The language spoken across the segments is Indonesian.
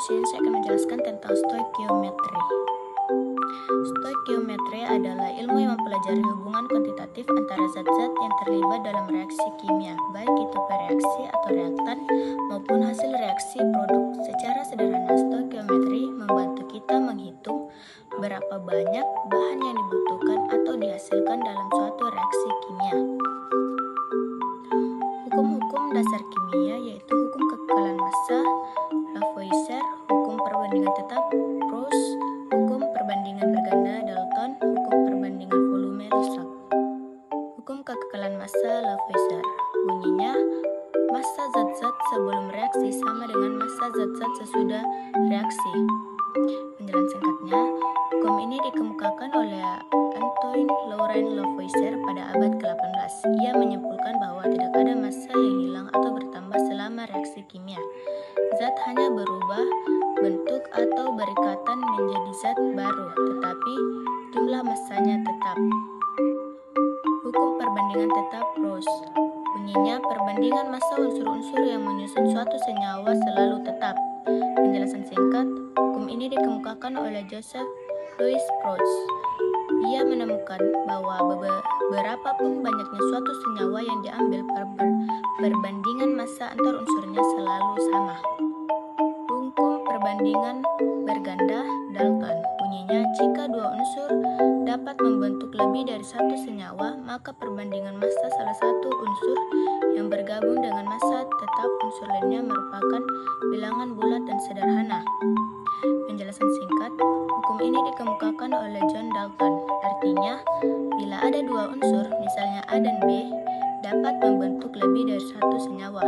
sini saya akan menjelaskan tentang stoikiometri. Stoikiometri adalah ilmu yang mempelajari hubungan kuantitatif antara zat-zat yang terlibat dalam reaksi kimia, baik itu bereaksi atau reaktan maupun hasil reaksi produk. Secara sederhana, stoikiometri membantu kita menghitung berapa banyak bahan yang dibutuhkan atau dihasilkan dalam suatu reaksi kimia. Hukum-hukum dasar kimia yaitu hukum kekekalan massa, Lavoisier, hukum perbandingan tetap, Proust, hukum perbandingan berganda, Dalton, hukum perbandingan volume, Lussach. Hukum kekekalan massa Lavoisier bunyinya, massa zat-zat sebelum reaksi sama dengan massa zat-zat sesudah reaksi. Penjelasan singkatnya, hukum ini dikemukakan oleh Antoine Laurent Lavoisier pada abad ke-18. Ia menyimpulkan bahwa tidak ada massa yang hilang atau bertambah selama reaksi kimia. Zat hanya berubah bentuk atau berikatan menjadi zat baru, tetapi jumlah massanya tetap. Hukum perbandingan tetap Proust bunyinya, perbandingan massa unsur-unsur yang menyusun suatu senyawa selalu tetap. Penjelasan singkat, hukum ini dikemukakan oleh Joseph Louis Proust. Ia menemukan bahwa berapapun banyaknya suatu senyawa yang diambil, perbandingan massa antar unsurnya selalu sama. Hukum perbandingan berganda Dalton bunyinya, jika dua unsur dapat membentuk lebih dari satu senyawa, maka perbandingan massa salah satu unsur yang bergabung dengan massa tetap unsur lainnya merupakan bilangan bulat dan sederhana. Penjelasan singkat, hukum ini dikemukakan oleh John Dalton. Artinya, bila ada dua unsur, misalnya A dan B, dapat membentuk lebih dari satu senyawa,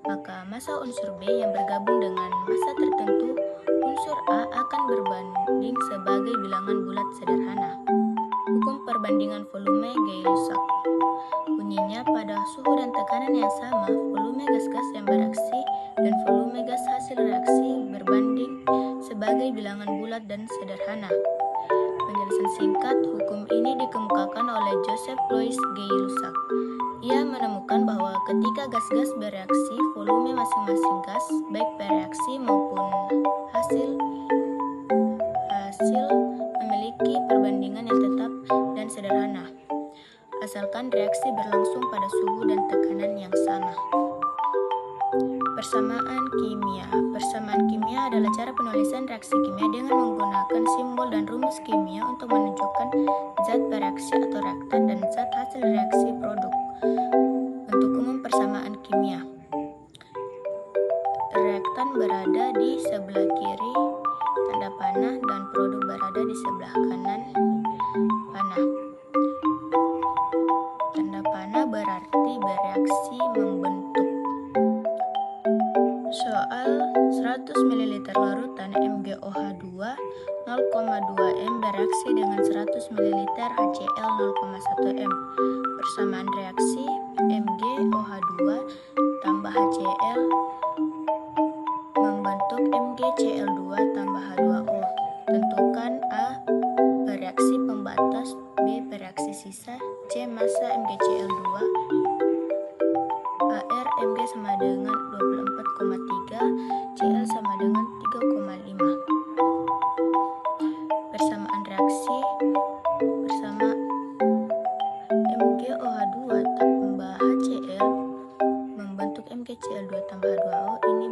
maka massa unsur B yang bergabung dengan massa tertentu unsur A akan berbanding sebagai bilangan bulat sederhana. Hukum perbandingan volume Gay-Lussac bunyinya, pada suhu dan tekanan yang sama, volume gas-gas yang bereaksi dan volume gas hasil reaksi berbanding sebagai bilangan bulat dan sederhana. Penjelasan singkat, hukum ini dikemukakan oleh Joseph Louis Gay-Lussac. Ia menemukan bahwa ketika gas-gas bereaksi, volume masing-masing gas, baik bereaksi maupun hasil memiliki perbandingan yang tetap dan sederhana, asalkan reaksi berlangsung pada suhu dan tekanan yang sama. Persamaan kimia. Persamaan kimia adalah cara penulisan reaksi kimia dengan menggunakan simbol dan rumus kimia untuk menunjukkan zat bereaksi atau reaktan dan zat hasil reaksi produk. Untuk umum persamaan kimia, reaktan berada di sebelah kiri tanda panah dan produk berada di sebelah kanan panah. Tanda panah berarti bereaksi membentuk. Soal 100 ml larutan MgOH2 0,2 m bereaksi dengan 100 ml HCl 0,1 m. Persamaan reaksi MgOH2 tambah HCl membentuk MgCl2 tambah H2O. Tentukan A bereaksi pembatas, B bereaksi sisa, C massa MgCl2. AR Mg sama dengan 24,3, Cl sama dengan 3,5. Persamaan reaksi bersama MgOH2 tambah HCl membentuk MgCl2 tambah H2O ini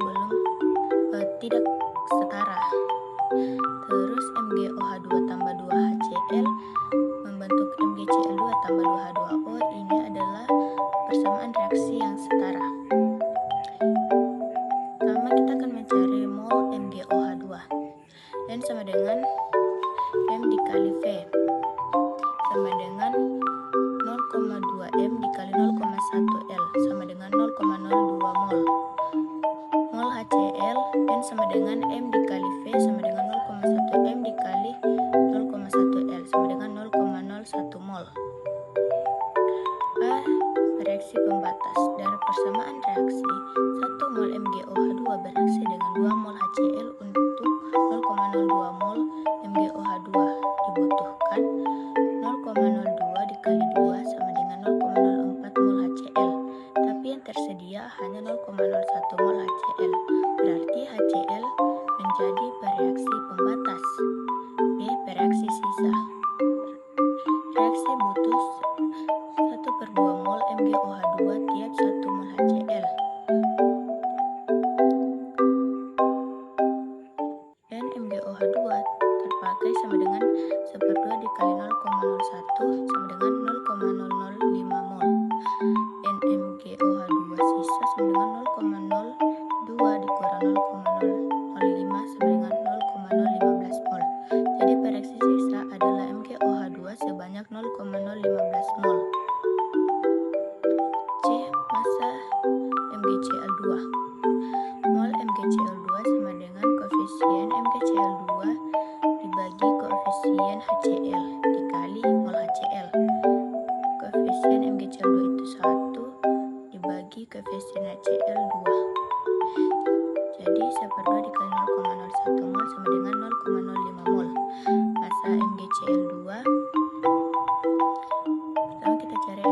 tidak setara. Terus MgOH2 tambah 2HCl membentuk MgCl2 tambah 2H2O, ini adalah persamaan reaksi yang setara. Pertama kita akan mencari mol MgOH2. N sama dengan M dikali V sama dengan 0,2 M dikali 0,1 L sama dengan 0,02 mol. Mol HCl N sama dengan M dikali V sama dengan 0,1 M dikali 0,1 L sama dengan 0,01 mol. A. Reaksi pembatas. Dari persamaan reaksi, 1 mol MgOH2 bereaksi dengan 2 mol HCl untuk 0,02 mol MgOH2. Dibutuhkan 0,02 dikali 2 sama dengan 0,04 mol HCl. Tapi yang tersedia hanya 0,01 mol HCl. Berarti HCl menjadi bereaksi pembatas. B. Bereaksi sisa. Reaksi butuh 1/2 mol MgOH2 tiap 1 mol HCl. Dan MgOH2 terpakai sama dengan 1/2 dikali 0,01 sama dengan 0,005 mol. Dan MgOH2 sisa sama dengan 0,02 dikurang 0,005 sama dengan 0,015 mol. Jadi bereaksi sisa adalah MgOH2 sebanyak 0,015 mol. C. Massa MgCl2. Mol MgCl2 sama dengan koefisien MgCl2 dibagi koefisien HCl dikali mol HCl. Koefisien MgCl2 itu 1 dibagi koefisien HCl 2. Jadi 1/2 dikali 0,01 mol sama dengan 0,05 mol. Massa MgCl2, pertama kita cari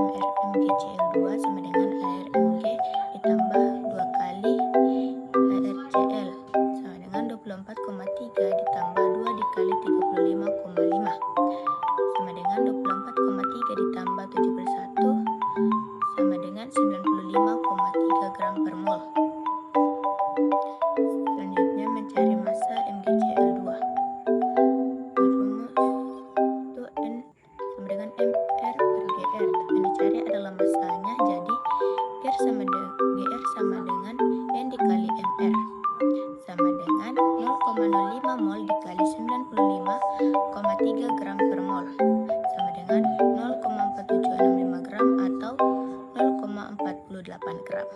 MgCl2 sama dengan air Mg ditambah 2 kali HCl sama dengan 24,3 ditambah 2 dikali 35,5 sama dengan 24,3 ditambah 71 sama dengan 95,3 gram per mol. Selanjutnya mencari massa MgCl2. Rumus itu N sama dengan MR per GR. Yang dicari adalah massanya, jadi GR sama dengan N dikali MR sama dengan 0,05 mol dikali 95,3 gram per mol sama dengan 0,4765 gram atau 0,48 gram.